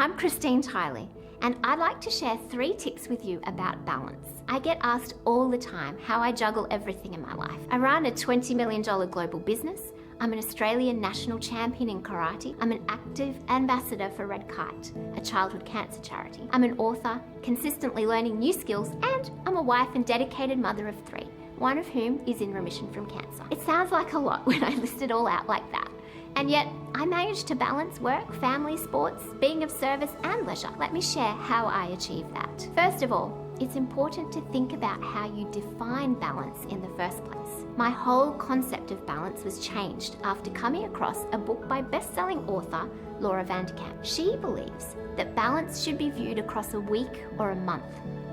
I'm Tylee, and I'd like to share 3 tips with you about balance. I get asked all the time how I juggle everything in my life. I run a $20 million global business. I'm an Australian national champion in karate. I'm an active ambassador for Red Kite, a childhood cancer charity. I'm an author, consistently learning new skills, and I'm a wife and dedicated mother of 3, one of whom is in remission from cancer. It sounds like a lot when I list it all out like that. And yet, I manage to balance work, family, sports, being of service, and leisure. Let me share how I achieve that. First of all, it's important to think about how you define balance in the first place. My whole concept of balance was changed after coming across a book by best-selling author Laura Vanderkam. She believes that balance should be viewed across a week or a month,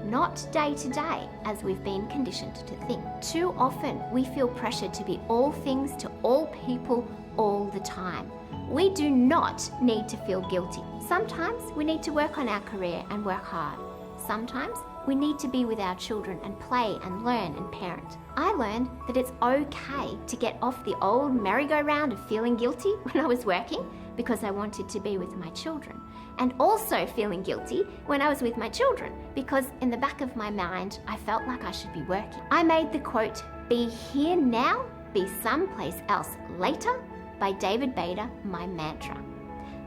not day to day, as we've been conditioned to think. Too often, we feel pressured to be all things to all people all the time. We do not need to feel guilty. Sometimes we need to work on our career and work hard. Sometimes we need to be with our children and play and learn and parent. I learned that it's okay to get off the old merry-go-round of feeling guilty when I was working because I wanted to be with my children, and also feeling guilty when I was with my children because in the back of my mind I felt like I should be working. I made the quote, "Be here now, be someplace else later," by David Bader my mantra.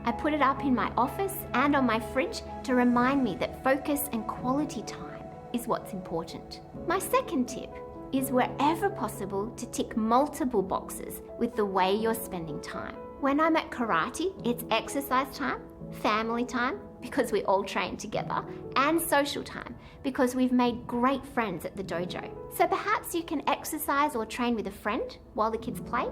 I put it up in my office and on my fridge to remind me that focus and quality time is what's important. My second tip is, wherever possible, to tick multiple boxes with the way you're spending time. When I'm at karate, it's exercise time, family time, because we all train together, and social time, because we've made great friends at the dojo. So perhaps you can exercise or train with a friend while the kids play.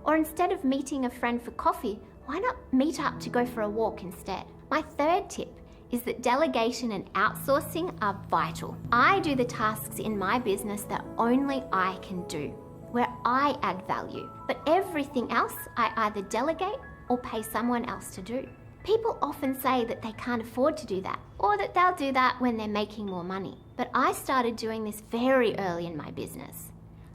Or instead of meeting a friend for coffee, why not meet up to go for a walk instead? My third tip is that delegation and outsourcing are vital. I do the tasks in my business that only I can do, where I add value. But everything else I either delegate or pay someone else to do. People often say that they can't afford to do that, or that they'll do that when they're making more money. But I started doing this very early in my business.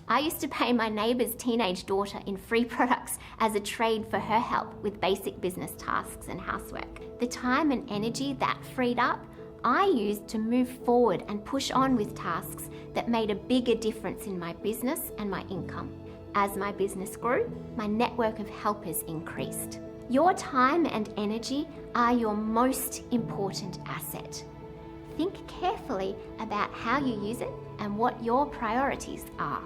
I used to pay my neighbour's teenage daughter in free products as a trade for her help with basic business tasks and housework. The time and energy that freed up, I used to move forward and push on with tasks that made a bigger difference in my business and my income. As my business grew, my network of helpers increased. Your time and energy are your most important asset. Think carefully about how you use it and what your priorities are.